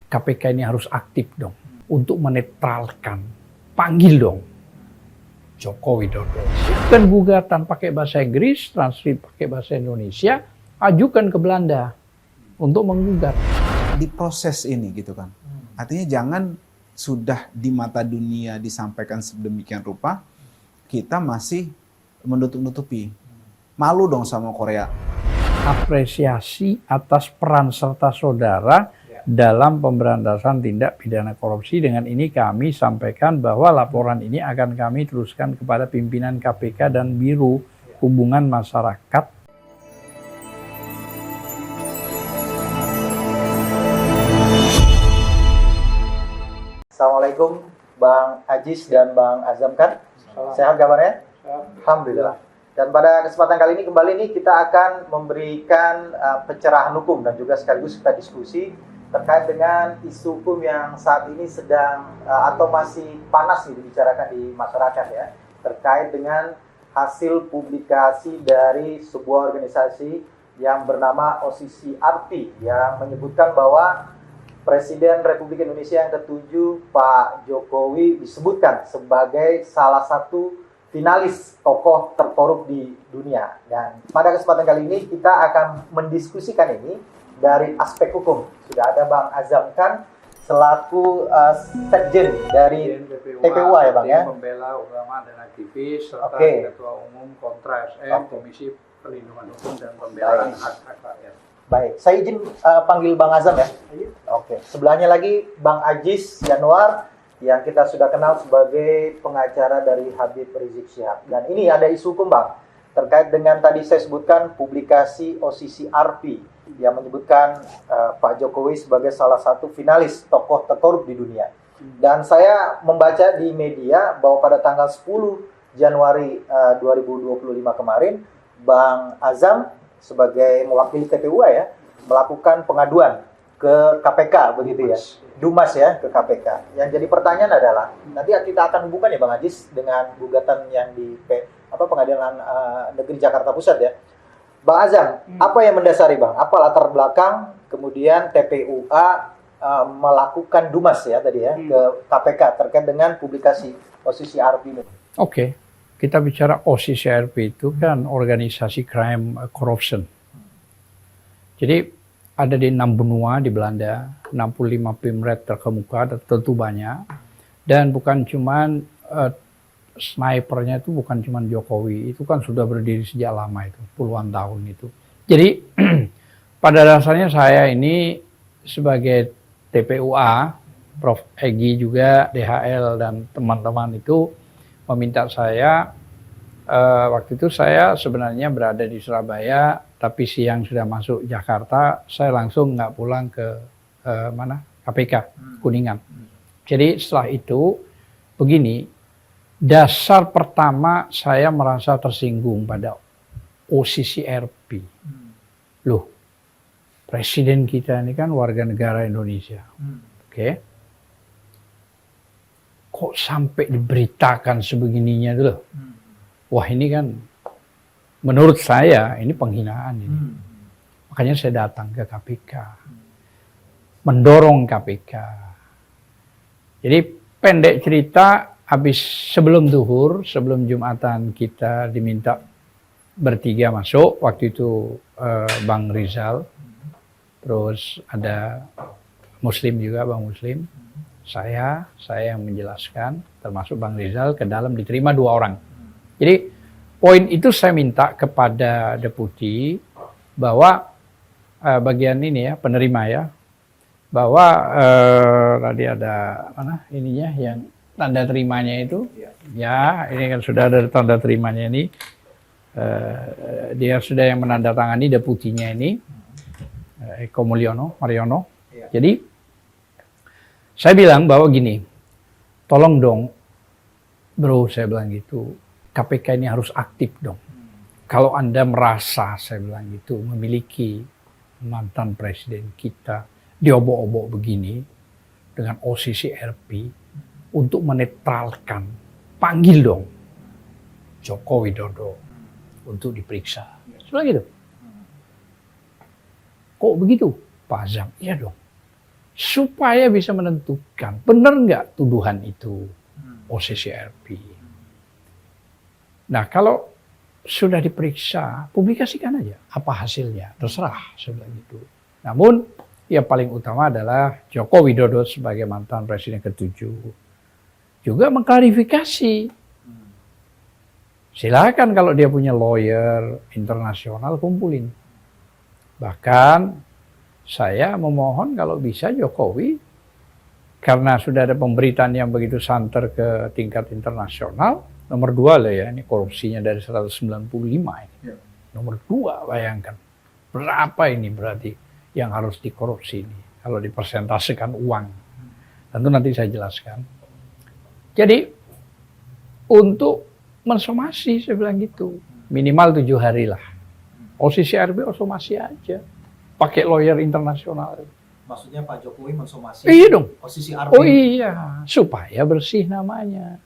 KPK ini harus aktif dong untuk menetralkan. Panggil dong Joko Widodo. Siapkan gugatan pakai bahasa Inggris, translate pakai bahasa Indonesia, ajukan ke Belanda untuk menggugat. Di proses ini gitu kan. Artinya jangan sudah di mata dunia disampaikan sedemikian rupa, kita masih menutup-nutupi. Malu dong sama Korea. Apresiasi atas peran serta saudara dalam pemberantasan tindak pidana korupsi. Dengan ini kami sampaikan bahwa laporan ini akan kami teruskan kepada pimpinan KPK dan Biro Hubungan Masyarakat. Assalamualaikum Bang Ajis dan Bang Azam kan? Sehat kabarnya? Alhamdulillah. Dan pada kesempatan kali ini kembali nih kita akan memberikan pencerahan hukum dan juga sekaligus kita diskusi terkait dengan isu hukum yang saat ini sedang atau masih panas nih dibicarakan di masyarakat ya, terkait dengan hasil publikasi dari sebuah organisasi yang bernama OCCRP yang menyebutkan bahwa Presiden Republik Indonesia yang ke-7 Pak Jokowi disebutkan sebagai salah satu finalis tokoh terkorup di dunia. Dan pada kesempatan kali ini kita akan mendiskusikan ini dari aspek hukum. Sudah ada Bang Azam kan selaku sekjen dari TPUA ya Bang ya. Pembela ulama dan aktivis serta Ketua Umum Kontra SM, Komisi Perlindungan Hukum dan Pembelaan Hak-Hak Rakyat. Baik, saya izin panggil Bang Azam ya. Oke, sebelahnya lagi Bang Ajis Yanuar yang kita sudah kenal sebagai pengacara dari Habib Rizik Syihab. Dan ini ada isu hukum Bang, terkait dengan tadi saya sebutkan publikasi OCCRP yang menyebutkan Pak Jokowi sebagai salah satu finalis tokoh terkorup di dunia. Dan saya membaca di media bahwa pada tanggal 10 Januari 2025 kemarin, Bang Azam sebagai mewakili TPUA ya, melakukan pengaduan ke KPK begitu ya, Dumas ya, ke KPK. Yang jadi pertanyaan adalah, nanti kita akan hubungkan ya Bang Ajis dengan gugatan yang di Pengadilan Negeri Jakarta Pusat ya. Bang Azam, apa yang mendasari Bang? Apa latar belakang kemudian TPUA melakukan Dumas ya tadi ya ke KPK terkait dengan publikasi OCCRP ini? Oke. Kita bicara OCCRP itu kan organisasi crime corruption. Jadi ada di 6 benua di Belanda, 65 pimret terkemuka, tentu banyak. Dan bukan cuman snipernya itu bukan cuman Jokowi, itu kan sudah berdiri sejak lama itu, puluhan tahun itu. Jadi pada dasarnya saya ini sebagai TPUA, Prof. Egy juga, DHL dan teman-teman itu meminta saya, waktu itu saya sebenarnya berada di Surabaya, tapi siang sudah masuk Jakarta, saya langsung nggak pulang ke KPK, Kuningan. Jadi setelah itu, begini, dasar pertama saya merasa tersinggung pada OCCRP. Loh, presiden kita ini kan warga negara Indonesia. Oke. Kok sampai diberitakan sebegininya dulu? Wah ini kan menurut saya ini penghinaan ini. Makanya saya datang ke KPK. Mendorong KPK. Jadi pendek cerita, habis sebelum zuhur, sebelum Jumatan kita diminta bertiga masuk. Waktu itu Bang Rizal. Terus ada Muslim juga, Bang Muslim. Saya yang menjelaskan, termasuk Bang Rizal, ke dalam diterima 2 orang. Jadi poin itu saya minta kepada deputi bahwa bagian ini ya, penerima ya, bahwa tadi ada mana ininya yang tanda terimanya itu, ya ini kan sudah ada tanda terimanya ini, dia sudah yang menandatangani deputinya ini, Eko Mariono. Jadi saya bilang bahwa gini, tolong dong, bro, saya bilang gitu, KPK ini harus aktif dong. Kalau Anda merasa, saya bilang gitu, memiliki mantan presiden kita diobok-obok begini, dengan OCCRP, untuk menetralkan, panggil dong Joko Widodo untuk diperiksa. Sebenarnya gitu. Kok begitu? Pak Azam, iya dong. supaya bisa menentukan benar nggak tuduhan itu OCCRP. Nah, kalau sudah diperiksa, publikasikan aja apa hasilnya, terserah sebelah itu. Namun yang paling utama adalah Joko Widodo sebagai mantan presiden ke-7 juga mengklarifikasi. Silakan kalau dia punya lawyer internasional, kumpulin. Bahkan saya memohon kalau bisa Jokowi, karena sudah ada pemberitaan yang begitu santer ke tingkat internasional, nomor 2 lah ya, ini korupsinya dari 195 ini. Ya. Nomor 2, bayangkan. Berapa ini berarti yang harus dikorupsi ini, kalau dipersentasekan uang. Tentu nanti saya jelaskan. Jadi, untuk mensomasi, saya bilang gitu, minimal 7 hari lah. OCCRP somasi aja, pakai lawyer internasional. Maksudnya Pak Jokowi mensomasi Iya dong. posisi RP. Oh iya, supaya bersih namanya.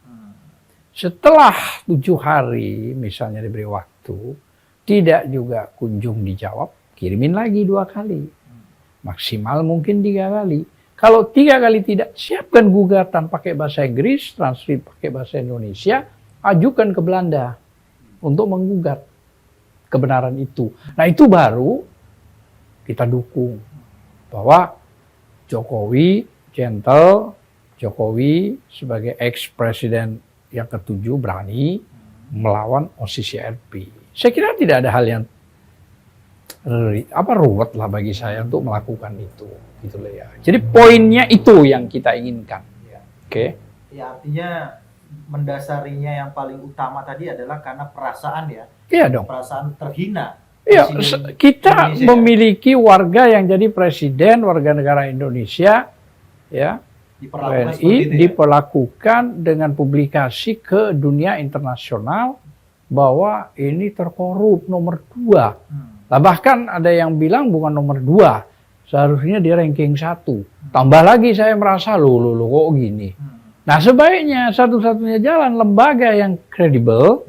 Setelah 7 hari, misalnya diberi waktu, tidak juga kunjung dijawab, kirimin lagi 2 kali. Maksimal mungkin 3 kali. Kalau 3 kali tidak, siapkan gugatan pakai bahasa Inggris, translate pakai bahasa Indonesia, ajukan ke Belanda untuk menggugat kebenaran itu. Nah, itu baru kita dukung bahwa Jokowi gentle, Jokowi sebagai ex-presiden yang ke-7 berani melawan OCCRP. Saya kira tidak ada hal yang ruwet lah bagi saya untuk melakukan itu, gitu loh ya. Jadi poinnya itu yang kita inginkan. Oke. Ya, artinya mendasarinya yang paling utama tadi adalah karena perasaan ya. Iya dong. Perasaan terhina. Iya, Presiden kita Indonesia. memiliki warga yang jadi presiden, warga negara Indonesia, ya, Diperlakukan WNI seperti itu ya. diperlakukan dengan publikasi ke dunia internasional bahwa ini terkorup nomor 2. Nah, bahkan ada yang bilang bukan nomor 2, seharusnya dia ranking 1. Tambah lagi saya merasa loh kok gini. Nah, sebaiknya satu-satunya jalan lembaga yang kredibel,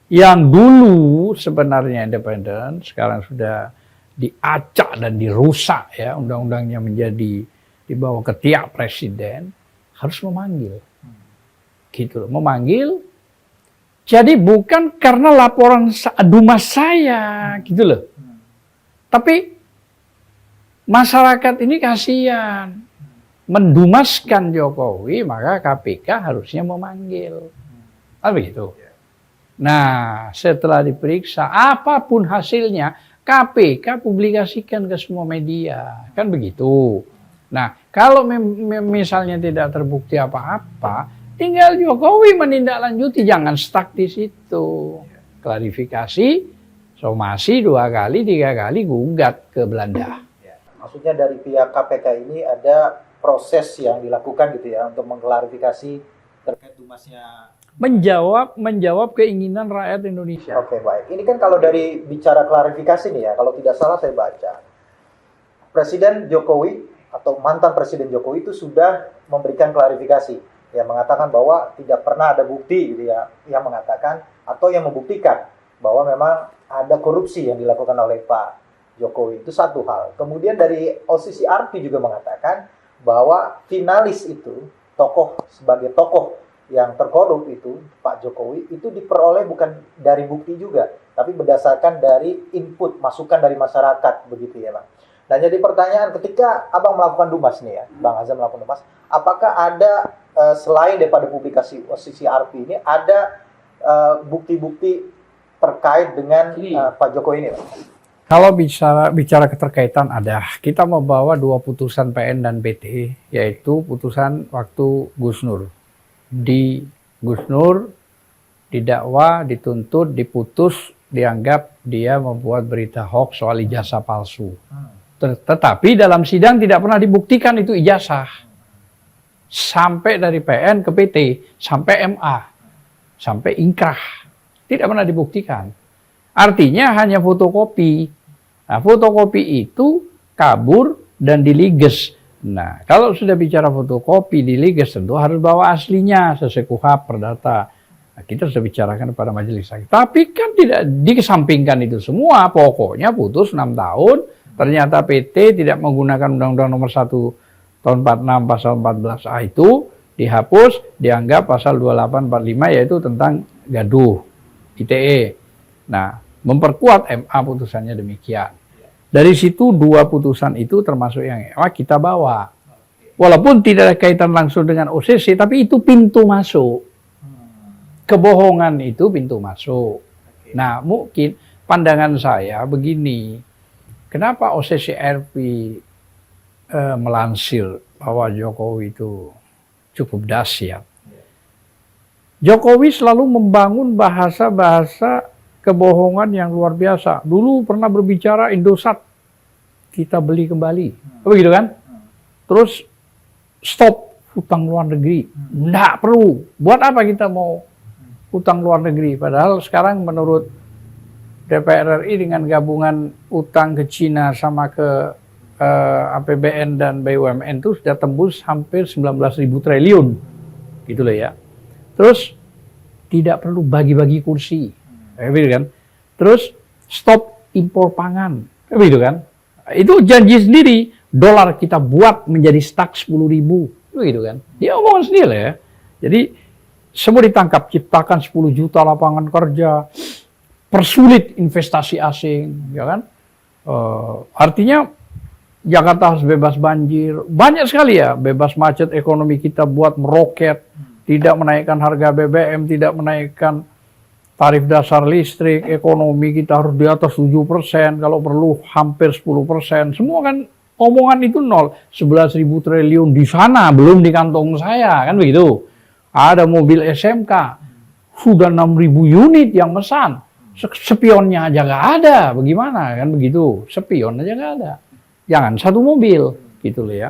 yang dulu sebenarnya independen, sekarang sudah diacak dan dirusak ya, undang-undangnya menjadi dibawa ke tiap presiden, harus memanggil. Gitu loh, memanggil. Jadi bukan karena laporan dumas saya, gitu loh. Tapi masyarakat ini kasihan. Mendumaskan Jokowi, maka KPK harusnya memanggil. Kan begitu. Nah, setelah diperiksa, apapun hasilnya, KPK publikasikan ke semua media. Kan begitu. Nah, kalau misalnya tidak terbukti apa-apa, tinggal Jokowi menindaklanjuti, jangan stuck di situ. Klarifikasi, somasi 2 kali, 3 kali, gugat ke Belanda. Maksudnya dari pihak KPK ini ada proses yang dilakukan gitu ya untuk mengklarifikasi terkait dumasnya. Menjawab keinginan rakyat Indonesia. Oke, baik. Ini kan kalau dari bicara klarifikasi nih ya, kalau tidak salah saya baca, Presiden Jokowi atau mantan Presiden Jokowi itu sudah memberikan klarifikasi, yang mengatakan bahwa tidak pernah ada bukti gitu ya, yang mengatakan atau yang membuktikan bahwa memang ada korupsi yang dilakukan oleh Pak Jokowi. Itu satu hal. Kemudian dari OCCRP juga mengatakan bahwa finalis itu, sebagai tokoh yang terkorup itu, Pak Jokowi, itu diperoleh bukan dari bukti juga, tapi berdasarkan dari input, masukan dari masyarakat, begitu ya Bang. Nah, jadi pertanyaan, ketika Abang melakukan dumas nih ya, Bang Azam melakukan dumas, apakah ada, selain daripada publikasi OCCRP ini, ada bukti-bukti terkait dengan Pak Jokowi ini Bang? Kalau bicara keterkaitan ada, kita membawa 2 putusan PN dan PT, yaitu putusan waktu Gus Nur. Gus Nur didakwa, dituntut, diputus, dianggap dia membuat berita hoax soal ijazah palsu. Tetapi dalam sidang tidak pernah dibuktikan itu ijazah. Sampai dari PN ke PT, sampai MA, sampai inkrah. Tidak pernah dibuktikan. Artinya hanya fotokopi. Nah, fotokopi itu kabur dan diliges. Nah, kalau sudah bicara fotokopi diliges, tentu harus bawa aslinya sesuai KUHP Perdata. Nah, kita sudah bicarakan pada majelis hakim. Tapi kan tidak dikesampingkan itu semua. Pokoknya putus 6 tahun. Ternyata PT tidak menggunakan Undang-Undang Nomor 1 tahun 46 pasal 14A itu dihapus, dianggap pasal 2845 yaitu tentang gaduh ITE. Nah, memperkuat MA putusannya demikian. Dari situ dua putusan itu termasuk yang MA kita bawa. Walaupun tidak ada kaitan langsung dengan OCC, tapi itu pintu masuk. Kebohongan itu pintu masuk. Nah, mungkin pandangan saya begini. Kenapa OCC RP melansir bahwa Jokowi itu cukup dahsyat? Jokowi selalu membangun bahasa-bahasa kebohongan yang luar biasa. Dulu pernah berbicara Indosat, kita beli kembali. Begitu kan? Terus stop hutang luar negeri. Nggak perlu. Buat apa kita mau hutang luar negeri? Padahal sekarang menurut DPR RI dengan gabungan utang ke Cina sama ke APBN dan BUMN itu sudah tembus hampir 19.000 triliun. Gitu loh ya. Terus tidak perlu bagi-bagi kursi. Begitu kan? Terus stop impor pangan. Begitu kan? Itu janji sendiri. Dolar kita buat menjadi stuck 10.000. Begitu kan? Dia omongan sendiri ya. Jadi semua ditangkap, ciptakan 10 juta lapangan kerja, persulit investasi asing, ya kan? Artinya Jakarta harus bebas banjir, banyak sekali ya, bebas macet, ekonomi kita buat meroket, tidak menaikkan harga BBM, tidak menaikkan tarif dasar listrik, ekonomi kita harus di atas 7%, kalau perlu hampir 10%, semua kan omongan itu nol, 11.000 triliun di sana, belum di kantong saya, kan begitu. Ada mobil SMK, sudah 6.000 unit yang mesan, spionnya aja nggak ada, bagaimana kan begitu, spion aja nggak ada. Jangan satu mobil, gitu loh ya.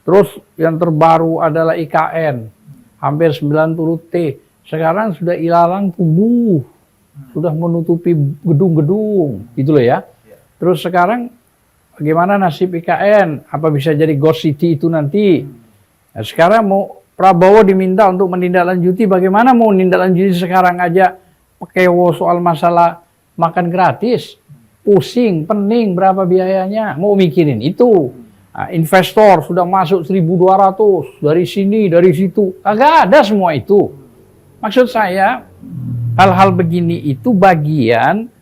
Terus yang terbaru adalah IKN, hampir 90 T. Sekarang sudah ilalang tubuh, sudah menutupi gedung-gedung, gitu loh ya. Terus sekarang bagaimana nasib IKN? Apa bisa jadi Ghost City itu nanti? Nah, sekarang mau Prabowo diminta untuk menindaklanjuti, bagaimana mau menindaklanjuti sekarang aja pekewo soal masalah makan gratis. Pusing, pening, berapa biayanya, mau mikirin itu. Nah, investor sudah masuk 1.200, dari sini, dari situ. Kagak ada semua itu. Maksud saya, hal-hal begini itu bagian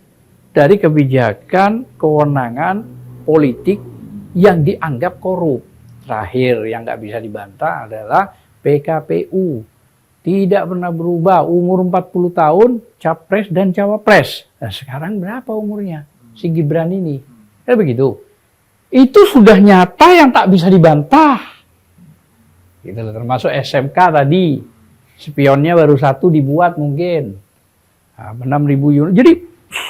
dari kebijakan, kewenangan politik yang dianggap korup. Terakhir, yang nggak bisa dibantah adalah PKPU. Tidak pernah berubah, umur 40 tahun, capres dan cawapres. Nah, sekarang berapa umurnya? Si Gibran ini. Ya begitu. Itu sudah nyata yang tak bisa dibantah. Gitu loh, termasuk SMK tadi. Spionnya baru satu dibuat mungkin. Nah, 6.000 unit. Jadi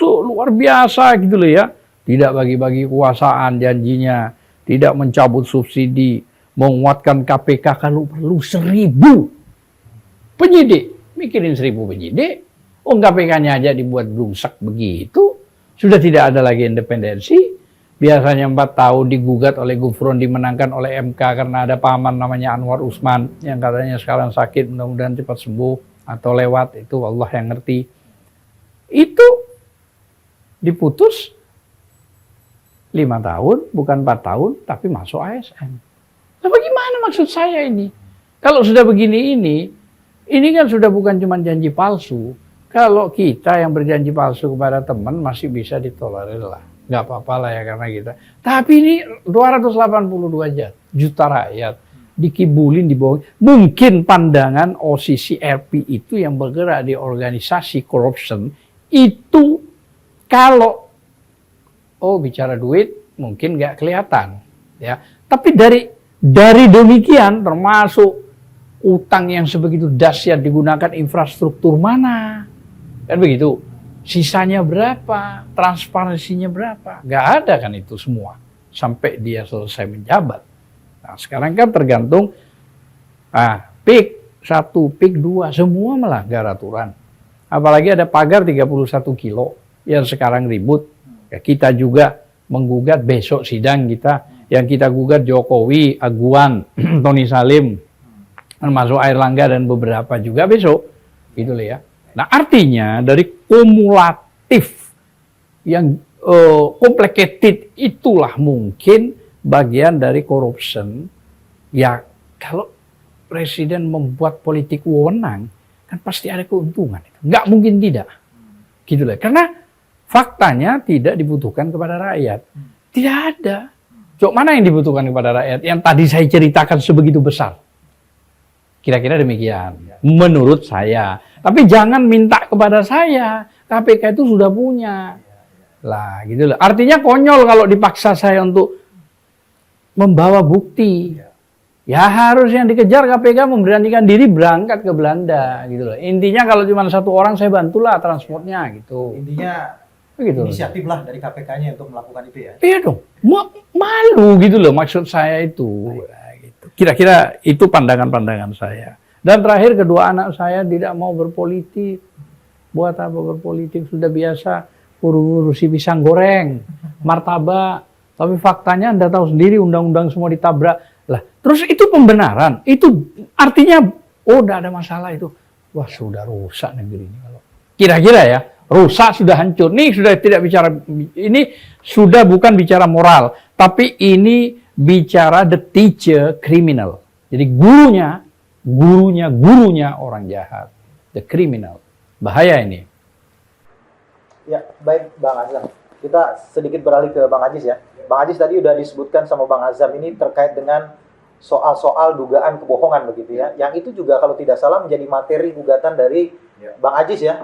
luar biasa gitu loh ya. Tidak bagi-bagi kekuasaan janjinya. Tidak mencabut subsidi. Menguatkan KPK kalau perlu 1.000 penyidik. Mikirin 1.000 penyidik. Oh, KPK-nya aja dibuat blungsak begitu. Sudah tidak ada lagi independensi. Biasanya 4 tahun digugat oleh Gufron, dimenangkan oleh MK karena ada paman namanya Anwar Usman yang katanya sekarang sakit, mudah-mudahan cepat sembuh atau lewat, itu Allah yang ngerti. Itu diputus 5 tahun, bukan 4 tahun, tapi masuk ASN. Nah, bagaimana maksud saya ini? Kalau sudah begini ini kan sudah bukan cuma janji palsu. Kalau kita yang berjanji palsu kepada teman masih bisa ditolerir lah. Nggak apa-apa lah ya karena kita. Tapi ini 282 juta rakyat dikibulin, dibohongin. Mungkin pandangan OCC RP itu yang bergerak di organisasi corruption itu kalau bicara duit mungkin nggak kelihatan. Ya. Tapi dari demikian termasuk utang yang sebegitu dahsyat digunakan infrastruktur mana? Kan begitu. Sisanya berapa? Transparansinya berapa? Nggak ada kan itu semua. Sampai dia selesai menjabat. Nah, sekarang kan tergantung PIK 1, PIK 2, semua melanggar aturan. Apalagi ada pagar 31 kilo yang sekarang ribut. Ya, kita juga menggugat besok sidang kita. Yang kita gugat Jokowi, Aguan, Tony Salim, termasuk Airlangga dan beberapa juga besok. Gitu loh ya. Nah, artinya dari kumulatif yang complicated itulah mungkin bagian dari corruption Ya, kalau presiden membuat politik wewenang, kan pasti ada keuntungan. Nggak mungkin tidak. Gitu loh. Karena faktanya tidak dibutuhkan kepada rakyat. Tidak ada. Cok, mana yang dibutuhkan kepada rakyat? Yang tadi saya ceritakan sebegitu besar. Kira-kira demikian. Menurut saya. Tapi jangan minta kepada saya. KPK itu sudah punya. Lah, gitu loh. Artinya konyol kalau dipaksa saya untuk membawa bukti. Ya harus yang dikejar KPK memberanikan diri berangkat ke Belanda gitu loh. Intinya kalau cuma satu orang saya bantulah transportnya gitu. Intinya Begitu. inisiatif lah dari KPK-nya untuk melakukan itu ya. Iya dong. Malu gitu loh maksud saya itu. Nah, gitu. Kira-kira itu pandangan-pandangan saya. Dan terakhir kedua anak saya tidak mau berpolitik. Buat apa berpolitik? Sudah biasa urusi pisang goreng, martabak. Tapi faktanya Anda tahu sendiri undang-undang semua ditabrak. Lah, terus itu pembenaran. Itu artinya udah ada masalah itu. Wah, sudah rusak negeri ini kalau. Kira-kira ya, rusak sudah hancur. Nih sudah tidak bicara ini sudah bukan bicara moral, tapi ini bicara the teacher criminal. Jadi gurunya orang jahat. The criminal. Bahaya ini. Ya, baik Bang Azam. Kita sedikit beralih ke Bang Ajis ya. Bang Ajis tadi udah disebutkan sama Bang Azam ini terkait dengan soal-soal dugaan kebohongan begitu ya. Yang itu juga kalau tidak salah menjadi materi gugatan dari Bang Ajis ya,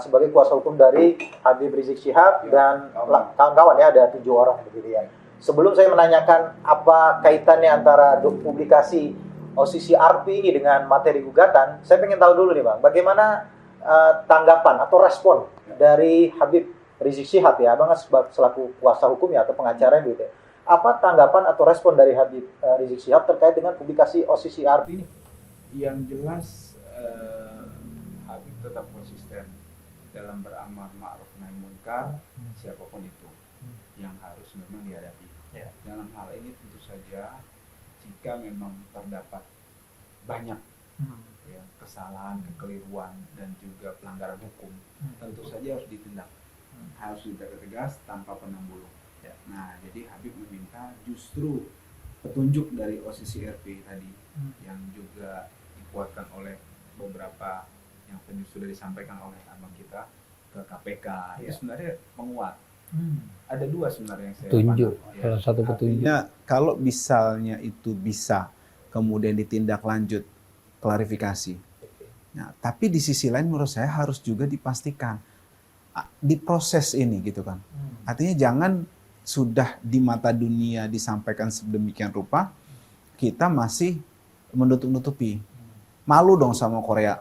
sebagai kuasa hukum dari Habib Rizik Syihab dan kawan-kawan ya, ada 7 orang begitu ya. Sebelum saya menanyakan apa kaitannya antara publikasi OCCRP ini dengan materi gugatan, saya pengen tahu dulu nih Bang, bagaimana tanggapan atau respon dari Habib Rizik Syihab ya, Abang selaku kuasa hukumnya atau pengacara gitu ya. Apa tanggapan atau respon dari Habib Rizik Syihab terkait dengan publikasi OCCRP ini? Yang jelas Habib tetap konsisten dalam beramar ma'ruf nahi munkar, siapapun itu yang harus memang dihadapi. Dalam hal ini tentu saja jika memang terdapat banyak ya, kesalahan, kekeliruan dan juga pelanggaran hukum, tentu saja harus ditindak. Harus ditindak tegas tanpa pandang bulu. Nah, jadi Habib meminta justru petunjuk dari OCCRP tadi yang juga dikuatkan oleh beberapa yang sudah disampaikan oleh abang kita ke KPK itu sebenarnya menguat. Ada 2 sebenarnya yang saya Tunjuk. pandang. Salah satu petunjuk. Artinya kalau misalnya itu bisa kemudian ditindaklanjut klarifikasi. Nah, tapi di sisi lain menurut saya harus juga dipastikan di proses ini gitu kan. Artinya jangan sudah di mata dunia disampaikan sedemikian rupa, kita masih menutup-nutupi. Malu dong sama Korea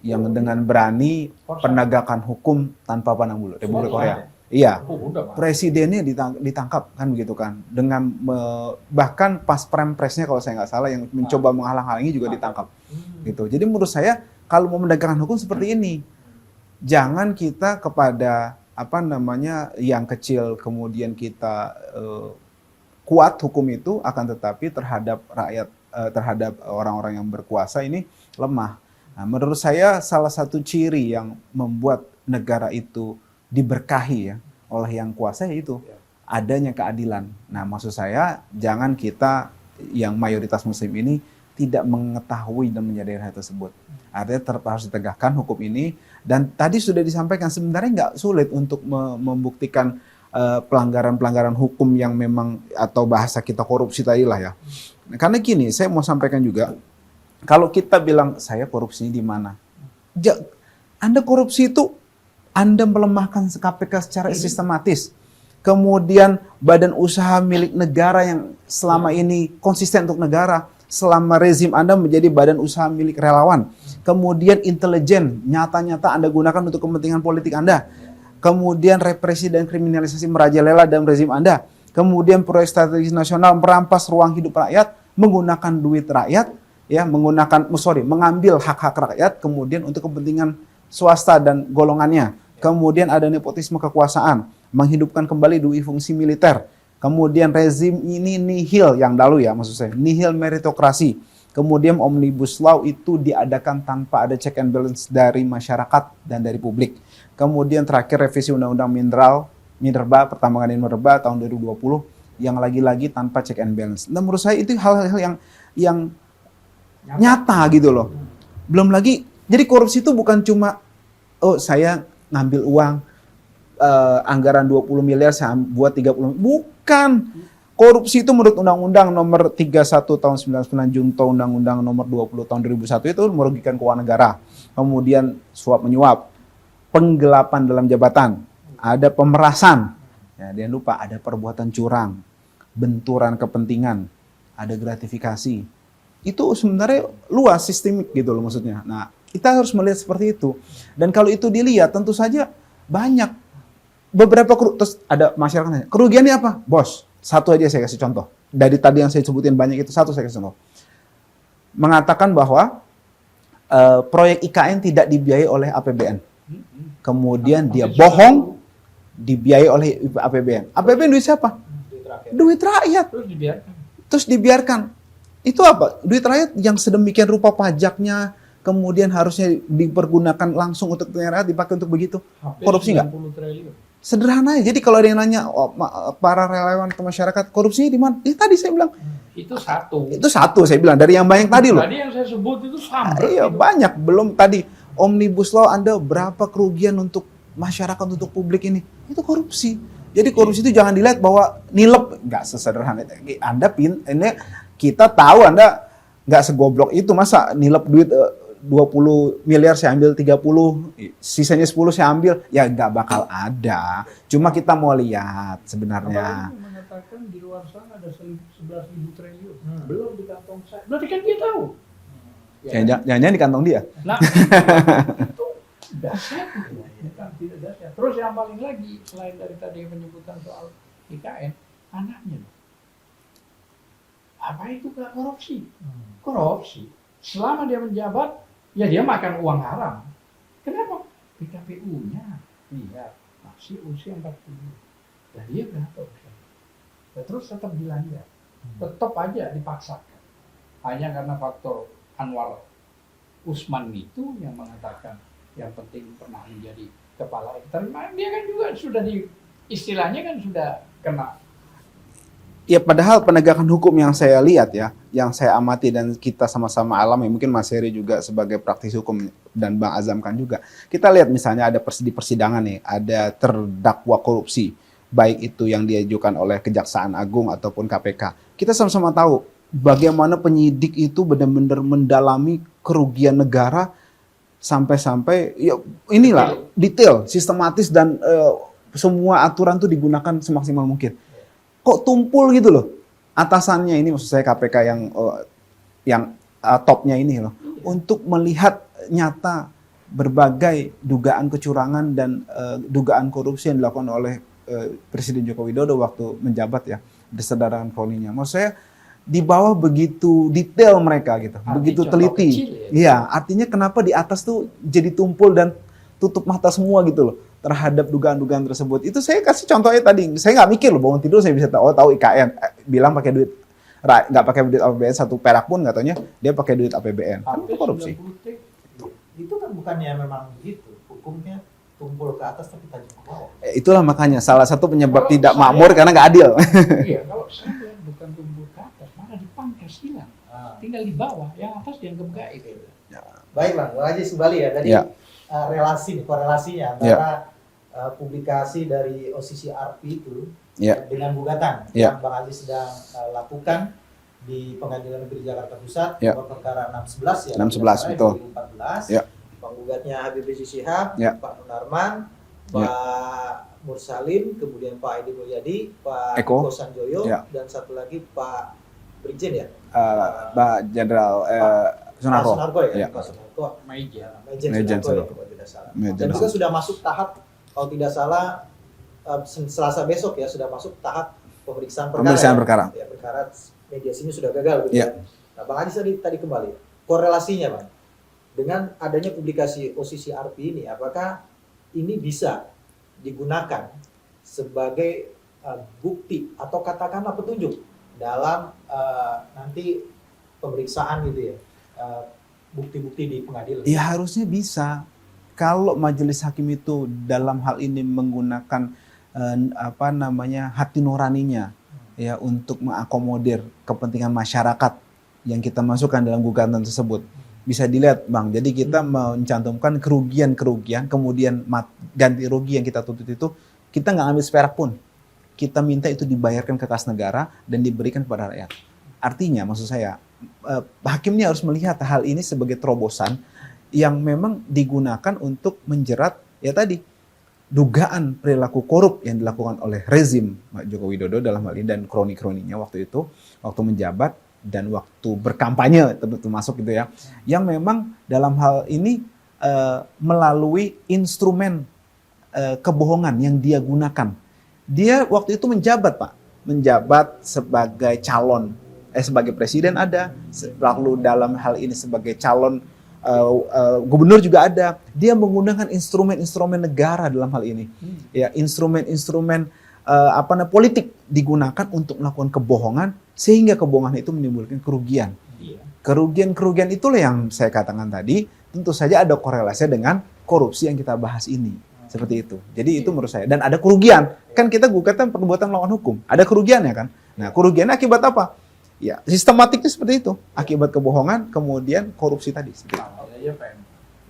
yang dengan berani penegakan hukum tanpa pandang bulu. Republik Korea. Iya. Presidennya ditangkap kan begitu kan. Dengan bahkan pas presnya kalau saya nggak salah yang mencoba menghalang-halangi juga ditangkap. Gitu. Jadi menurut saya kalau mau menegakkan hukum seperti ini, jangan kita kepada yang kecil kemudian kita kuat hukum itu, akan tetapi terhadap rakyat, terhadap orang-orang yang berkuasa ini lemah. Nah, menurut saya salah satu ciri yang membuat negara itu diberkahi ya oleh yang kuasa yaitu adanya keadilan. Nah, maksud saya jangan kita yang mayoritas muslim ini tidak mengetahui dan menyadari hal tersebut. Artinya harus ditegakkan hukum ini, dan tadi sudah disampaikan sebenarnya nggak sulit untuk membuktikan pelanggaran-pelanggaran hukum yang memang, atau bahasa kita korupsi tadi lah ya. Karena gini, saya mau sampaikan juga, kalau kita bilang saya korupsi di mana, Anda korupsi itu Anda melemahkan KPK secara sistematis. Kemudian badan usaha milik negara yang selama ini konsisten untuk negara, selama rezim Anda menjadi badan usaha milik relawan. Kemudian intelijen nyata-nyata Anda gunakan untuk kepentingan politik Anda. Kemudian represi dan kriminalisasi merajalela dalam rezim Anda. Kemudian proyek strategis nasional merampas ruang hidup rakyat, menggunakan duit rakyat, ya, mengambil hak-hak rakyat kemudian untuk kepentingan swasta dan golongannya. Kemudian ada nepotisme kekuasaan, menghidupkan kembali dui fungsi militer. Kemudian rezim ini nihil yang lalu ya, maksud saya nihil meritokrasi. Kemudian Omnibus Law itu diadakan tanpa ada check and balance dari masyarakat dan dari publik. Kemudian terakhir revisi Undang-Undang Minerba, Pertambangan dan Minerba tahun 2020 yang lagi-lagi tanpa check and balance. Dan menurut saya itu hal-hal yang nyata gitu loh. Belum lagi, jadi korupsi itu bukan cuma, oh saya ngambil uang, anggaran 20 miliar saya buat 30 miliar. Bukan. Korupsi itu menurut Undang-Undang nomor 31 tahun 99 Junto Undang-Undang nomor 20 tahun 2001 itu merugikan keuangan negara. Kemudian suap menyuap, penggelapan dalam jabatan, ada pemerasan. Ya, dia lupa ada perbuatan curang, benturan kepentingan, ada gratifikasi. Itu sebenarnya luas sistemik gitu loh maksudnya. Nah, kita harus melihat seperti itu. Dan kalau itu dilihat tentu saja banyak beberapa terus ada masyarakat nanya, kerugiannya apa? Bos, satu aja saya kasih contoh. Dari tadi yang saya sebutin banyak itu satu saya kasih contoh. Mengatakan bahwa proyek IKN tidak dibiayai oleh APBN. Kemudian dia bohong dibiayai oleh APBN. APBN duit siapa? Duit rakyat. Terus dibiarkan. Itu apa? Duit rakyat yang sedemikian rupa pajaknya kemudian harusnya dipergunakan langsung untuk rakyat dipakai untuk begitu. Korupsi nggak? Sederhana aja. Jadi kalau ada yang nanya para relawan ke masyarakat, korupsinya di mana? Tadi saya bilang. Itu satu. Itu satu saya bilang dari yang banyak tadi loh. Tadi yang saya sebut itu sampai. Iya banyak. Belum tadi Omnibus Law Anda berapa kerugian untuk masyarakat, untuk publik ini. Itu korupsi. Jadi korupsi itu jangan dilihat bahwa nilep. Nggak sesederhana itu. Ini kita tahu Anda nggak segoblok itu. Masa nilep duit 20 miliar saya ambil 30, sisanya 10 saya ambil, ya nggak bakal ada. Cuma kita mau lihat sebenarnya. Apalagi mengatakan di luar sana ada 11.000 triliun, belum di kantong saya. Berarti kan dia tahu. Jangan-jangan di kantong dia. Nah, itu dahsyat itu, bukan tidak dahsyat. Terus yang paling lagi, selain dari tadi penyebutan soal IKN, anaknya. Apa itu nggak korupsi? Korupsi. Selama dia menjabat, ya dia makan uang haram. Kenapa? PKPU-nya, lihat, masih usia 40. Dan dia berapa usia? Ya, terus tetap dilanggar. Tetap aja dipaksakan. Hanya karena faktor Anwar Usman itu yang mengatakan yang penting pernah menjadi kepala eksternal. Dia kan juga sudah istilahnya kan sudah kena. Ya padahal penegakan hukum yang saya lihat ya, yang saya amati dan kita sama-sama alami, mungkin Mas Heri juga sebagai praktisi hukum dan Bang Azam kan juga. Kita lihat misalnya ada di persidangan nih, ada terdakwa korupsi, baik itu yang diajukan oleh Kejaksaan Agung ataupun KPK. Kita sama-sama tahu bagaimana penyidik itu benar-benar mendalami kerugian negara sampai-sampai ya inilah detail, sistematis dan semua aturan tuh digunakan semaksimal mungkin. Kok tumpul gitu loh atasannya ini, maksud saya KPK yang topnya ini loh, untuk melihat nyata berbagai dugaan kecurangan dan dugaan korupsi yang dilakukan oleh Presiden Joko Widodo waktu menjabat ya, bersederhana kroninya. Maksud saya di bawah begitu detail mereka gitu, begitu teliti. Iya, artinya kenapa di atas tuh jadi tumpul dan tutup mata semua gitu loh terhadap dugaan-dugaan tersebut. Itu saya kasih contohnya tadi. Saya nggak mikir loh, bangun tidur saya bisa tahu IKN. Bilang pakai duit, nggak pakai duit APBN 1 perak pun katanya, dia pakai duit APBN. Kan itu korupsi. Itu kan bukannya memang begitu. Hukumnya tumpul ke atas tapi tajam ke bawah. Itulah makanya salah satu penyebab tidak makmur karena nggak adil. Iya, kalau saya bukan tumpul ke atas, malah dipangkas hilang. Tinggal di bawah, yang atas dianggap gaib. Baik Bang, Aziz kembali ya. Tadi korelasinya antara publikasi dari OCCRP itu dengan gugatan yang Bang Aziz sedang lakukan di Pengadilan Negeri Jakarta Pusat, perkara 611 ya. 611 betul. 2014. Penggugatnya Habib Rizik Syihab, Pak Munarman, Pak Mursalim, kemudian Pak Edi Mulyadi, Pak Eko Sanjoyo, dan satu lagi Pak Brigjen ya. Pak Jenderal Sunarko ya. Pak Sunarko. Majen Sunarko kalau tidak salah. Dan juga sudah masuk tahap kalau tidak salah Selasa besok ya, sudah masuk tahap pemeriksaan perkara. Ya, perkara mediasinya sudah gagal gitu ya. Nah, Bang Aziz tadi kembali. Korelasinya Bang, dengan adanya publikasi OCCRP ini, apakah ini bisa digunakan sebagai bukti atau katakanlah petunjuk dalam nanti pemeriksaan gitu ya, bukti-bukti di pengadilan? Ya harusnya bisa. Kalau majelis hakim itu dalam hal ini menggunakan hati nuraninya, ya untuk mengakomodir kepentingan masyarakat yang kita masukkan dalam gugatan tersebut. Bisa dilihat Bang, jadi kita mencantumkan kerugian-kerugian, kemudian ganti rugi yang kita tuntut itu, kita nggak ambil seperak pun. Kita minta itu dibayarkan ke kas negara dan diberikan kepada rakyat. Artinya, maksud saya, hakimnya harus melihat hal ini sebagai terobosan yang memang digunakan untuk menjerat, ya tadi, dugaan perilaku korup yang dilakukan oleh rezim Joko Widodo dalam hal ini dan kroni-kroninya waktu itu, waktu menjabat dan waktu berkampanye termasuk gitu ya, yang memang dalam hal ini melalui instrumen kebohongan yang dia gunakan. Dia waktu itu menjabat Pak, menjabat sebagai calon, sebagai presiden ada, lalu dalam hal ini sebagai calon gubernur juga ada. Dia menggunakan instrumen-instrumen negara dalam hal ini, ya instrumen-instrumen politik digunakan untuk melakukan kebohongan sehingga kebohongan itu menimbulkan kerugian. Kerugian-kerugian itulah yang saya katakan tadi, tentu saja ada korelasi dengan korupsi yang kita bahas ini. Seperti itu. Jadi itu menurut saya. Dan ada kerugian. Kan kita gugatan perbuatan melawan hukum. Ada kerugiannya kan. Nah kerugiannya akibat apa? Ya sistematiknya seperti itu. Akibat kebohongan, kemudian korupsi tadi. Seperti itu.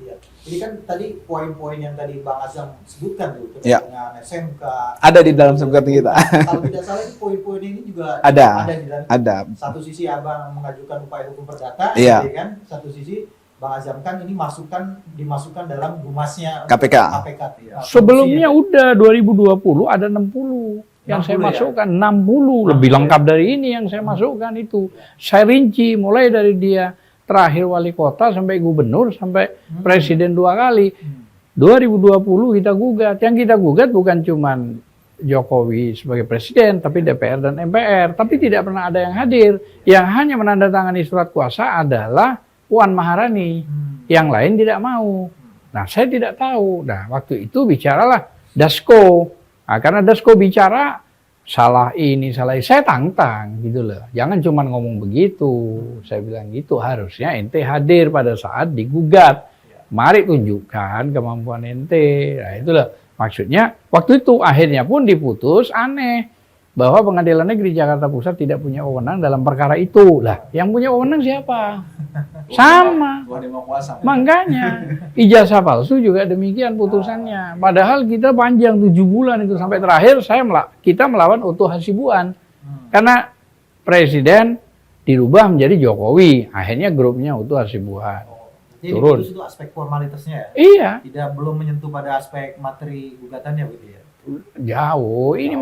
Iya. Jadi kan tadi poin-poin yang tadi Bang Azam sebutkan tuh Ya. dengan SMK. Ada di dalam gugatan kita. Kalau tidak salah itu poin-poin ini juga Ada. di dalam. Ada. Satu sisi Abang mengajukan upaya hukum perdata, Iya. gitu kan? Satu sisi Bang Azam kan ini dimasukkan dalam humasnya KPK. Iya. Sebelumnya udah 2020 ada 60 yang 60 saya ya? masukkan, 60 lebih lengkap dari ini yang saya masukkan itu. Saya rinci mulai dari dia terakhir wali kota sampai gubernur sampai presiden 2 kali. 2020 kita gugat. Yang kita gugat bukan cuman Jokowi sebagai presiden, tapi DPR dan MPR. Tapi tidak pernah ada yang hadir. Yang hanya menandatangani surat kuasa adalah Puan Maharani, yang lain tidak mau. Nah, saya tidak tahu. Nah, waktu itu bicaralah Dasko. Nah, karena Dasko bicara salah ini, salah ini, saya tantang gitu loh. Jangan cuma ngomong begitu. Saya bilang gitu, harusnya ente hadir pada saat digugat. Mari tunjukkan kemampuan ente. Nah, itulah maksudnya. Waktu itu akhirnya pun diputus aneh bahwa Pengadilan Negeri Jakarta Pusat tidak punya wewenang dalam perkara itu. Lah, yang punya wewenang siapa? Sama. Makanya ijazah palsu juga demikian putusannya. Padahal kita panjang 7 bulan itu sampai terakhir kita melawan Oto Hasibuan. Karena presiden dirubah menjadi Jokowi. Akhirnya grupnya Oto Hasibuan. Jadi Turun. itu aspek formalitasnya ya? Iya. Belum menyentuh pada aspek materi gugatannya begitu ya? Jauh. Ini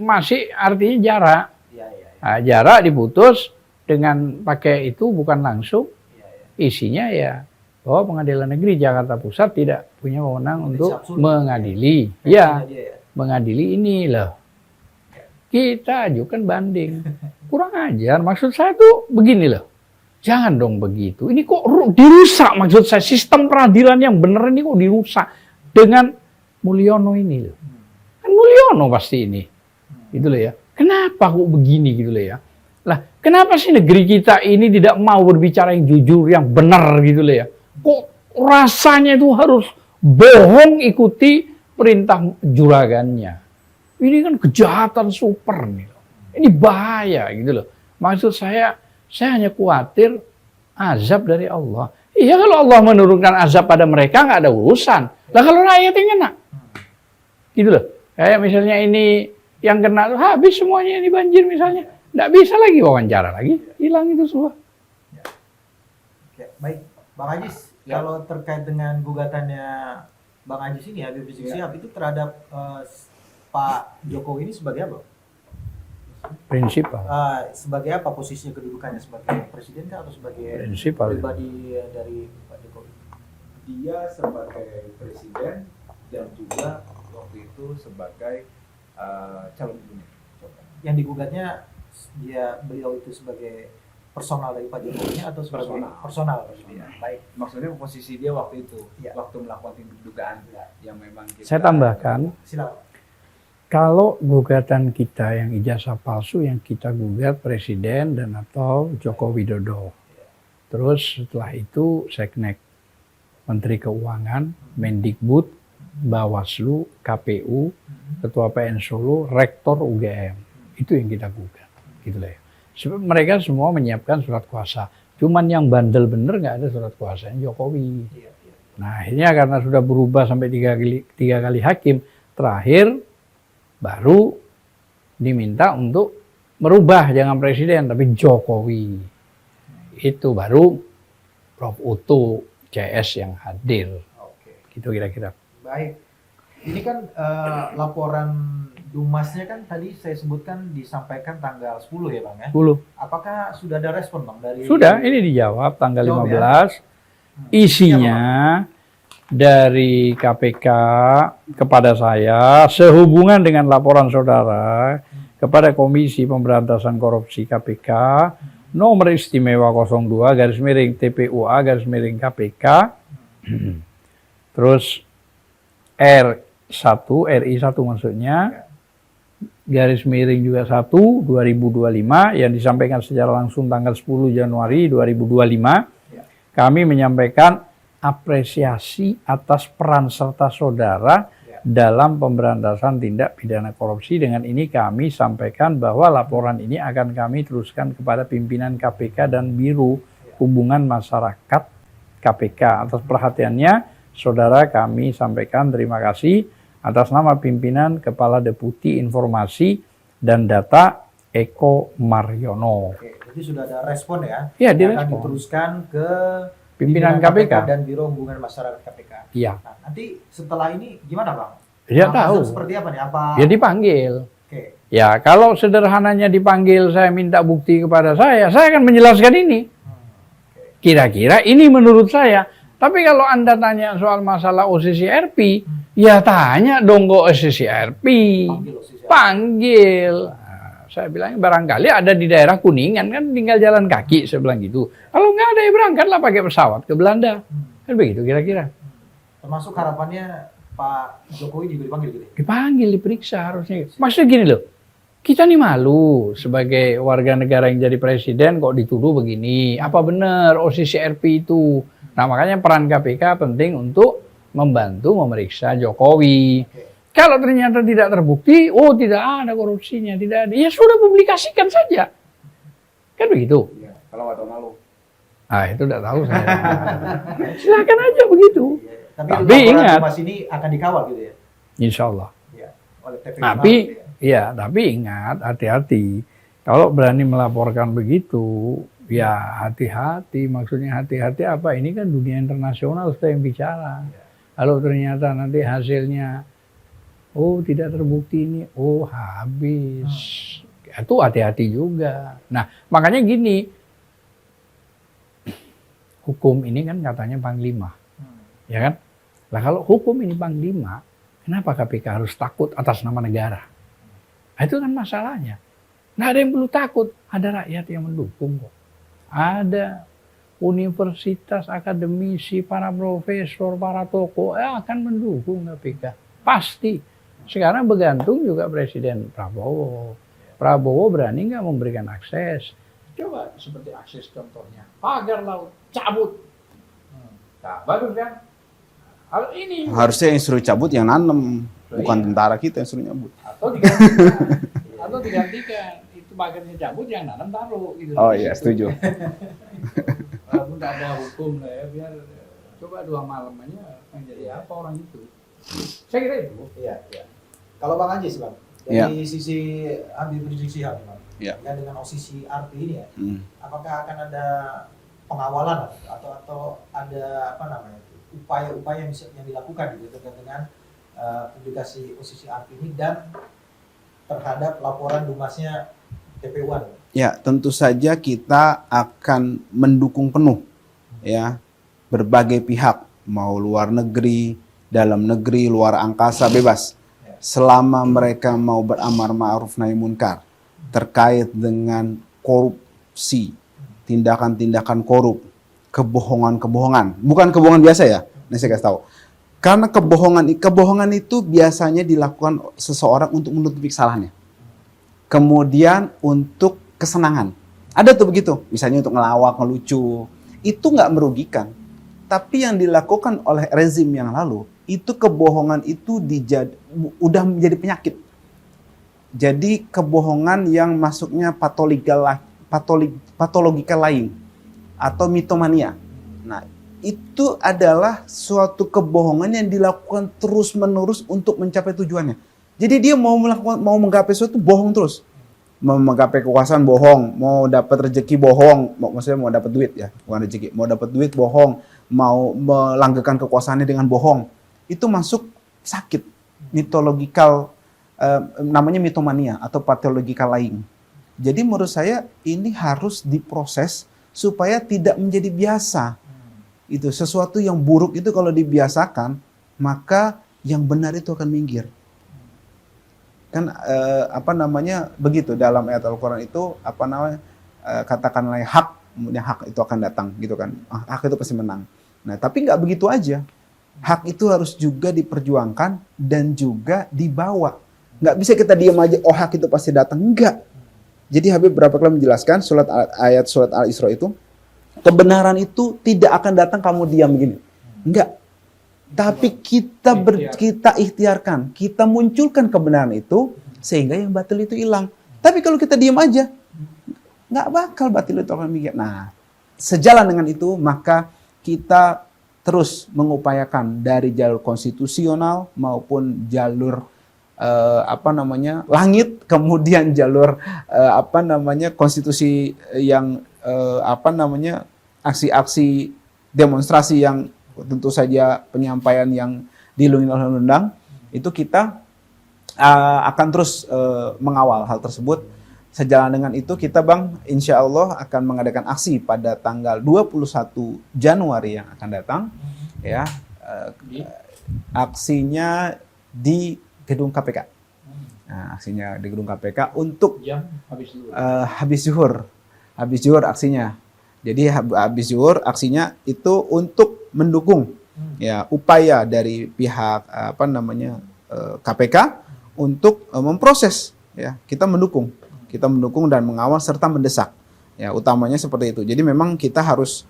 masih artinya jarak. Iya. Nah, jarak diputus dengan pakai itu bukan langsung. Iya. Isinya ya bahwa Pengadilan Negeri Jakarta Pusat tidak punya wewenang untuk mengadili. Ya, mengadili ini loh. Kita ajukan banding. Kurang ajar. Maksud saya tuh begini loh. Jangan dong begitu. Ini kok dirusak maksud saya. Sistem peradilan yang benar ini kok dirusak. Dengan Mulyono ini loh. Kan Mulyono pasti ini. Gitu loh ya. Kenapa kok begini gitu loh ya. Lah, kenapa sih negeri kita ini tidak mau berbicara yang jujur, yang benar gitu loh ya. Kok rasanya itu harus bohong ikuti perintah juragannya. Ini kan kejahatan super nih loh. Ini bahaya gitu loh. Maksud saya hanya khawatir azab dari Allah. Iya kalau Allah menurunkan azab pada mereka nggak ada urusan. Lah kalau rakyat yang kena. Gitu loh. Kayak misalnya ini yang kena tuh habis semuanya ini banjir misalnya. Nggak bisa lagi wawancara lagi. Hilang itu semua. Oke, baik. Bang Ajis, kalau terkait dengan gugatannya Bang Ajis ini, Habib Rizik Syihab itu terhadap Pak Jokowi ini sebagai apa? Prinsipal. Sebagai apa posisinya, kedudukannya, sebagai presiden kah atau sebagai Prinsipal. pribadi dari Pak Jokowi? Dia sebagai presiden dan juga waktu itu sebagai calon gubernur. Yang digugatnya beliau itu sebagai personal dari Pak Jokowi atau sebagai personal? Iya. Baik. Maksudnya posisi dia waktu itu, Iya. waktu melakukan dugaan yang memang kita... Saya tambahkan, Silakan. kalau gugatan kita yang ijazah palsu yang kita gugat presiden dan atau Joko Widodo. Terus setelah itu Seknek, Menteri Keuangan, Mendikbud, Bawaslu, KPU, Ketua PN Solo, Rektor UGM. Itu yang kita gugat. gitu lah ya. Mereka semua menyiapkan surat kuasa. Cuman yang bandel bener nggak ada surat kuasanya Jokowi. Nah akhirnya karena sudah berubah sampai tiga kali hakim, terakhir baru diminta untuk merubah, jangan presiden tapi Jokowi. Itu baru Prof. Uto CS yang hadir. Oke. Gitu kira-kira. Baik. Ini kan laporan Dumasnya kan tadi saya sebutkan disampaikan tanggal 10 ya Bang ya. 10. Apakah sudah ada respon Bang dari Sudah, ini dijawab tanggal Jawab 15. Isinya dari KPK kepada saya sehubungan dengan laporan saudara kepada Komisi Pemberantasan Korupsi KPK nomor istimewa 02 garis miring TPUA garis miring KPK terus R1 RI1 maksudnya garis miring juga 1 2025 yang disampaikan secara langsung tanggal 10 Januari 2025. Kami menyampaikan apresiasi atas peran serta saudara dalam pemberantasan tindak pidana korupsi. Dengan ini kami sampaikan bahwa laporan ini akan kami teruskan kepada pimpinan KPK dan Biro Hubungan Masyarakat KPK. Atas perhatiannya, saudara kami sampaikan terima kasih atas nama pimpinan Kepala Deputi Informasi dan Data Eko Mariono. Oke, jadi sudah ada respon ya? Iya, yang akan direspon. diteruskan ke Pimpinan KPK dan Biro Hubungan Masyarakat KPK. Iya. Nah, nanti setelah ini gimana Bang? Dia Bang tahu. Azam seperti apa nih? Apa? Dia dipanggil. Oke. Ya, kalau sederhananya dipanggil saya minta bukti kepada saya akan menjelaskan ini. Kira-kira ini menurut saya. Tapi kalau Anda tanya soal masalah OCCRP, ya tanya dong kok OCCRP. Panggil OCCRP. Panggil. Nah, saya bilang barangkali ada di daerah Kuningan kan tinggal jalan kaki, saya bilang gitu. Kalau nggak ada ya berangkatlah pakai pesawat ke Belanda. Kan begitu kira-kira. Termasuk harapannya Pak Jokowi juga dipanggil gitu ya? Dipanggil, diperiksa harusnya. Maksudnya gini loh, kita nih malu sebagai warga negara yang jadi presiden kok dituduh begini. Apa benar OCCRP itu? Nah makanya peran KPK penting untuk membantu memeriksa Jokowi. Kalau ternyata tidak terbukti, oh tidak ada korupsinya, tidak ada. Ya sudah publikasikan saja. Kan begitu. Iya, kalau nggak tahu malu. Ah itu tidak tahu saya. Silakan aja begitu. Tapi Tapi laporan ingat. Dumas ini akan dikawal gitu ya? Insya Allah. Iya. Oleh TPU. Tapi gitu ya? ya, tapi ingat hati-hati. Kalau berani melaporkan begitu, ya hati-hati. Maksudnya hati-hati apa? Ini kan dunia internasional sudah yang bicara. Kalau ternyata nanti hasilnya, oh tidak terbukti ini, oh habis. Itu hati-hati juga. Nah makanya gini, hukum ini kan katanya panglima, ya kan? Lah kalau hukum ini panglima, kenapa KPK harus takut atas nama negara? Nah, itu kan masalahnya. Nggak ada yang perlu takut, ada rakyat yang mendukung kok. Ada universitas, akademisi, para profesor, para tokoh akan mendukung KPK. Pasti. Sekarang bergantung juga Presiden Prabowo. Prabowo berani nggak memberikan akses? Coba seperti akses contohnya. Pagar laut, cabut. Nah, bagus kan? Hal ini Harusnya yang suruh cabut yang nanem, bukan tentara kita yang suruh nyabut. atau digantikan. Atau digantikan. Itu pagarnya cabut yang nanam taruh gitu. Oh iya, setuju. Walaupun tidak ada hukum lah ya, biar coba 2 malam aja menjadi apa orang itu. Saya kira itu. Iya, iya. Kalau Bang Anjis Bang, dari sisi Habib Rizik Syihab Bang, Iya. ya dengan OCCRP ini ya, Hmm. apakah akan ada pengawalan atau ada apa namanya itu, upaya-upaya yang dilakukan gitu terkait dengan publikasi OCCRP ini dan terhadap laporan Dumasnya TPU-an? Ya, tentu saja kita akan mendukung penuh ya berbagai pihak, mau luar negeri, dalam negeri, luar angkasa, bebas. Selama mereka mau beramar ma'ruf nahi munkar terkait dengan korupsi, tindakan-tindakan korup, kebohongan-kebohongan, bukan kebohongan biasa ya. Ini saya kasih tahu. Karena kebohongan itu biasanya dilakukan seseorang untuk menutupi kesalahannya. Kemudian untuk kesenangan. Ada tuh begitu, misalnya untuk ngelawak, ngelucu. Itu nggak merugikan. Tapi yang dilakukan oleh rezim yang lalu, itu kebohongan itu udah menjadi penyakit. Jadi kebohongan yang masuknya patologikal lying atau mitomania. Nah, itu adalah suatu kebohongan yang dilakukan terus-menerus untuk mencapai tujuannya. Jadi dia mau menggapai sesuatu bohong terus. Mau menggapai kekuasaan bohong, mau dapat rezeki bohong, maksudnya mau dapat duit ya, bukan rezeki, mau dapat duit bohong, mau melanggengkan kekuasaannya dengan bohong. Itu masuk sakit mitologikal, namanya mitomania atau pathological lying. Jadi menurut saya ini harus diproses supaya tidak menjadi biasa. Itu sesuatu yang buruk itu kalau dibiasakan, maka yang benar itu akan minggir. Kan begitu dalam ayat Al-Qur'an itu katakanlah hak, kemudian hak itu akan datang gitu kan. Hak itu pasti menang. Nah, tapi nggak begitu aja. Hak itu harus juga diperjuangkan dan juga dibawa. Nggak bisa kita diam aja, oh hak itu pasti datang. Enggak. Jadi Habib berapa kali menjelaskan ayat surat Al-Isra itu, kebenaran itu tidak akan datang kamu diam begini. Enggak. Tapi kita ikhtiarkan, kita munculkan kebenaran itu sehingga yang batil itu hilang. Tapi kalau kita diam aja, nggak bakal batil itu akan minggir. Nah, sejalan dengan itu maka kita terus mengupayakan dari jalur konstitusional maupun jalur langit, kemudian jalur konstitusi yang aksi-aksi demonstrasi yang tentu saja penyampaian yang dilindungi oleh undang-undang, itu kita akan terus mengawal hal tersebut. Sejalan dengan itu kita Bang, insya Allah akan mengadakan aksi pada tanggal 21 Januari yang akan datang, ya. Aksinya di gedung KPK. Nah, aksinya di gedung KPK untuk Jam habis habis zuhur aksinya. Jadi habis zuhur aksinya itu untuk mendukung ya upaya dari pihak KPK untuk memproses, ya. Kita mendukung dan mengawal serta mendesak. Ya, utamanya seperti itu. Jadi memang kita harus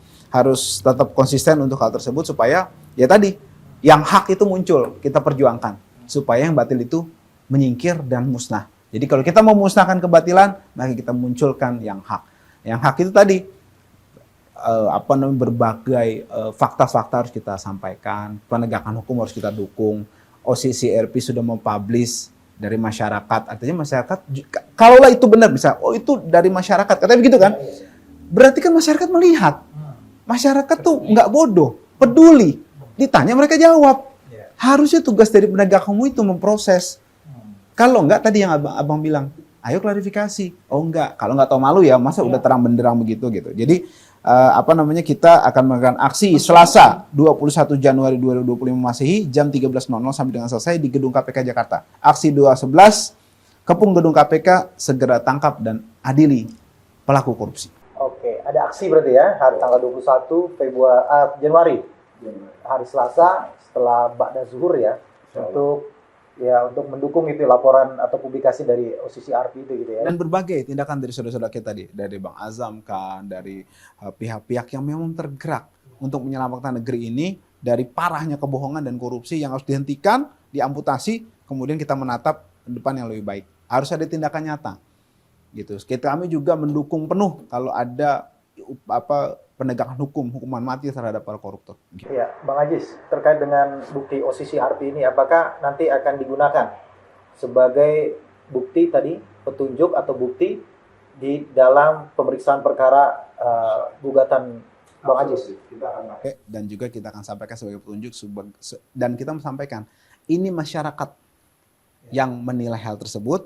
tetap konsisten untuk hal tersebut supaya ya tadi yang hak itu muncul, kita perjuangkan supaya yang batil itu menyingkir dan musnah. Jadi kalau kita mau memusnahkan kebatilan, maka kita munculkan yang hak. Yang hak itu tadi berbagai fakta-fakta harus kita sampaikan, penegakan hukum harus kita dukung. OCCRP sudah mempublish dari masyarakat, artinya masyarakat kalaulah itu benar bisa, oh itu dari masyarakat, katanya begitu kan? Berarti kan masyarakat melihat, masyarakat tuh nggak bodoh, peduli, ditanya mereka jawab. Harusnya tugas dari penegak hukum itu memproses. Kalau enggak tadi yang abang bilang, ayo klarifikasi. Oh enggak, kalau enggak tahu malu ya, masa udah terang benderang begitu gitu. Jadi kita akan melakukan aksi Selasa 21 Januari 2025 Masehi jam 13.00 sampai dengan selesai di gedung KPK Jakarta. Aksi 211, kepung gedung KPK, segera tangkap dan adili pelaku korupsi. Oke, ada aksi berarti ya, hari tanggal 21 Januari. Hari Selasa setelah ba'da zuhur ya, untuk mendukung itu laporan atau publikasi dari OCCRP itu gitu ya. Dan berbagai tindakan dari saudara-saudara kita tadi, dari Bang Azam kan, dari pihak-pihak yang memang tergerak untuk menyelamatkan negeri ini dari parahnya kebohongan dan korupsi yang harus dihentikan, diamputasi, kemudian kita menatap depan yang lebih baik. Harus ada tindakan nyata. Gitu. Kami juga mendukung penuh kalau ada penegakan hukuman mati terhadap para koruptor. Iya, Bang Ajis, terkait dengan bukti OCCRP ini, apakah nanti akan digunakan sebagai bukti tadi, petunjuk atau bukti di dalam pemeriksaan perkara gugatan Bang Ajis? Dan juga kita akan sampaikan sebagai petunjuk, dan kita sampaikan, ini masyarakat yang menilai hal tersebut,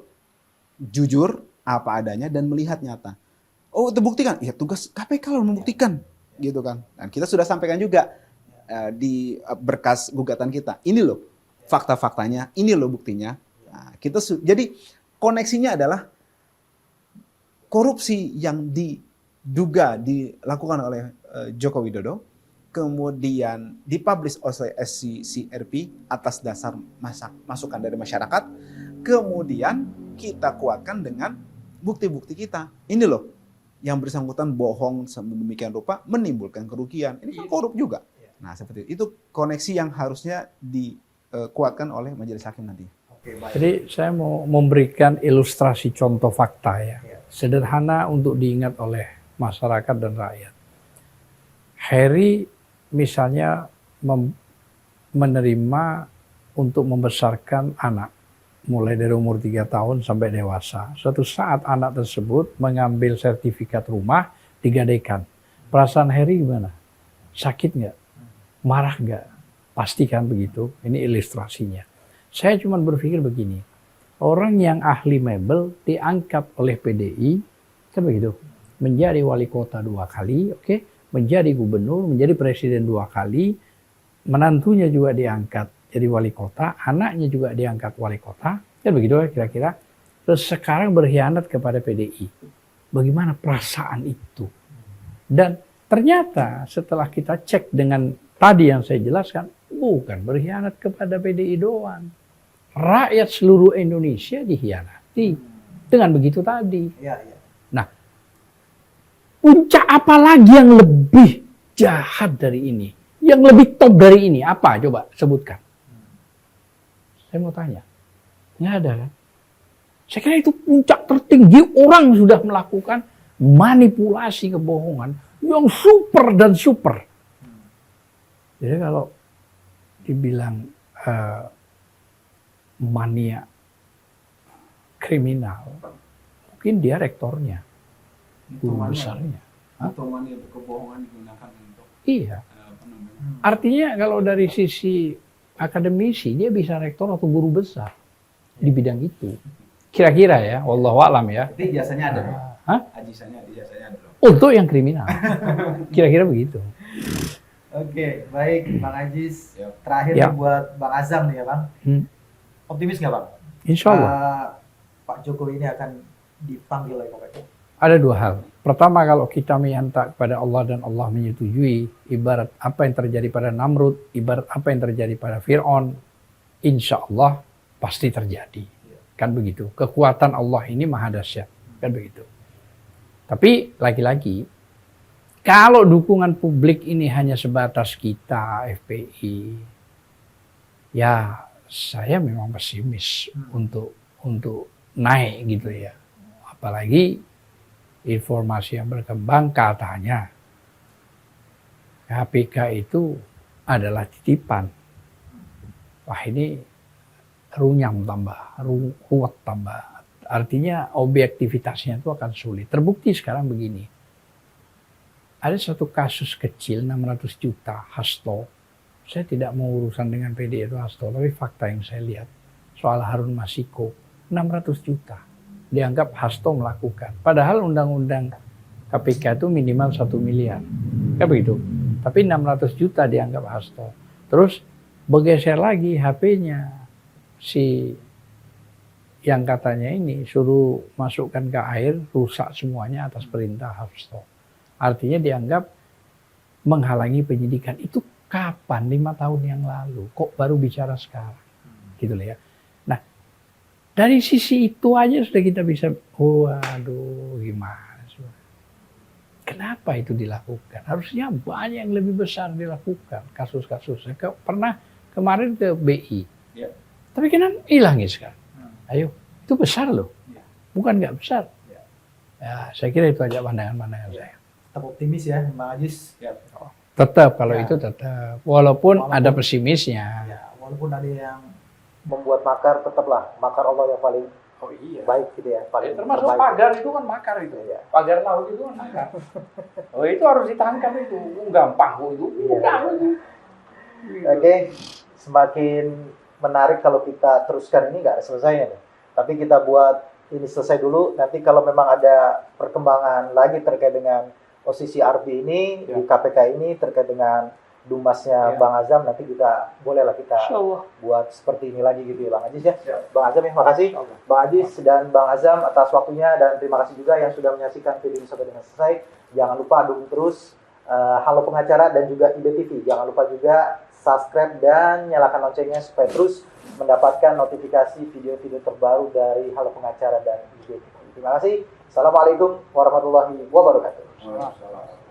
jujur, apa adanya, dan melihat nyata. Oh, terbuktikan? Ya tugas KPK loh membuktikan, gitu kan. Dan kita sudah sampaikan juga di berkas gugatan kita. Ini loh fakta-faktanya, ini loh buktinya. Nah, jadi koneksinya adalah korupsi yang diduga dilakukan oleh Joko Widodo, kemudian dipublish oleh SCCRP atas dasar masukan dari masyarakat, kemudian kita kuatkan dengan bukti-bukti kita. Ini loh yang bersangkutan bohong sedemikian rupa menimbulkan kerugian. Ini kan korup juga. Nah, seperti itu koneksi yang harusnya dikuatkan oleh majelis hakim nanti. Oke, baik. Jadi saya mau memberikan ilustrasi contoh fakta ya. Ya. Sederhana untuk diingat oleh masyarakat dan rakyat. Harry misalnya menerima untuk membesarkan anak mulai dari umur 3 tahun sampai dewasa. Suatu saat anak tersebut mengambil sertifikat rumah, digadaikan. Perasaan Harry gimana? Sakit nggak? Marah nggak? Pasti kan begitu. Ini ilustrasinya. Saya cuma berpikir begini. Orang yang ahli mebel diangkat oleh PDI, kan begitu. Menjadi wali kota 2 kali, oke? Menjadi gubernur, menjadi presiden 2 kali. Menantunya juga diangkat jadi wali kota, anaknya juga diangkat wali kota, kan begitu kira-kira. Terus sekarang berkhianat kepada PDI. Bagaimana perasaan itu? Dan ternyata setelah kita cek dengan tadi yang saya jelaskan, bukan berkhianat kepada PDI doang. Rakyat seluruh Indonesia dikhianati. Dengan begitu tadi. Iya, iya. Nah, puncak apa lagi yang lebih jahat dari ini? Yang lebih top dari ini? Apa? Coba sebutkan. Saya mau tanya. Nggak ada kan? Saya kira itu puncak tertinggi orang sudah melakukan manipulasi kebohongan yang super dan super. Jadi kalau dibilang mania kriminal, mungkin dia rektornya, guru besarnya. Atau mania kebohongan digunakan untuk Iya. apa namanya? Artinya kalau dari sisi akademisi dia bisa rektor atau guru besar di bidang itu. Kira-kira ya, wallahu a'lam ya. Tapi biasanya ada. Hah? Ajisanya ada loh. Untuk yang kriminal. Kira-kira begitu. Oke, baik Bang Ajis. Yap. Terakhir Ya. nih buat Bang Azam nih ya Bang. Optimis nggak Bang? Insya Allah. Pak Jokowi ini akan dipanggil oleh KPK? Ada 2 hal. Pertama, kalau kita minta kepada Allah dan Allah menyetujui, ibarat apa yang terjadi pada Namrud, ibarat apa yang terjadi pada Fir'aun, insya Allah pasti terjadi. Kan begitu. Kekuatan Allah ini maha dahsyat. Kan begitu. Tapi lagi-lagi, kalau dukungan publik ini hanya sebatas kita, FPI, ya saya memang pesimis untuk naik gitu ya. Apalagi informasi yang berkembang katanya KPK itu adalah titipan. Wah ini runyam tambah, ruwet tambah. Artinya objektivitasnya itu akan sulit. Terbukti sekarang begini. Ada satu kasus kecil 600 juta Hasto. Saya tidak mau urusan dengan PD itu Hasto, tapi fakta yang saya lihat soal Harun Masiku 600 juta. Dianggap Hasto melakukan. Padahal undang-undang KPK itu minimal 1 miliar. Kayak begitu. Tapi 600 juta dianggap Hasto. Terus bergeser lagi HP-nya si yang katanya ini suruh masukkan ke air, rusak semuanya atas perintah Hasto. Artinya dianggap menghalangi penyidikan. Itu kapan? 5 tahun yang lalu. Kok baru bicara sekarang? Gitu loh ya. Dari sisi itu aja sudah kita bisa, waduh gimana sih. Kenapa itu dilakukan? Harusnya banyak yang lebih besar dilakukan kasus-kasusnya. Pernah kemarin ke BI. Ya. Tapi kenapa hilangnya sekarang? Ayo, itu besar loh. Ya. Bukan nggak besar. Ya. Ya, saya kira itu aja pandangan-pandangan saya. Tetap optimis ya Bang Ajis. Ya. Tetap, kalau Ya. itu tetap. Walaupun ada pesimisnya. Ya, walaupun ada yang membuat makar, tetaplah makar Allah yang paling baik gitu ya. Paling Termasuk terbaik. pagar itu kan makar itu. Iya. Pagar laut itu kan makar. Oh itu harus ditangkap itu. Gampang itu. Iya. Gampang itu. Oke, semakin menarik kalau kita teruskan ini nggak ada selesainya nih. Tapi kita buat ini selesai dulu. Nanti kalau memang ada perkembangan lagi terkait dengan posisi Arbi ini Ya. di KPK ini terkait dengan dumasnya Ya. Bang Azam, nanti kita bolehlah kita Insyaallah. buat seperti ini lagi gitu ya Bang Ajis ya. Ya. Bang Azam ya, makasih Bang Ajis dan Bang Azam atas waktunya dan terima kasih juga yang sudah menyaksikan video ini sampai dengan selesai. Jangan lupa dukung terus Halo Pengacara dan juga IBTV. Jangan lupa juga subscribe dan nyalakan loncengnya supaya terus mendapatkan notifikasi video-video terbaru dari Halo Pengacara dan IBTV. Terima kasih. Assalamualaikum warahmatullahi wabarakatuh. Waalaikumsalam.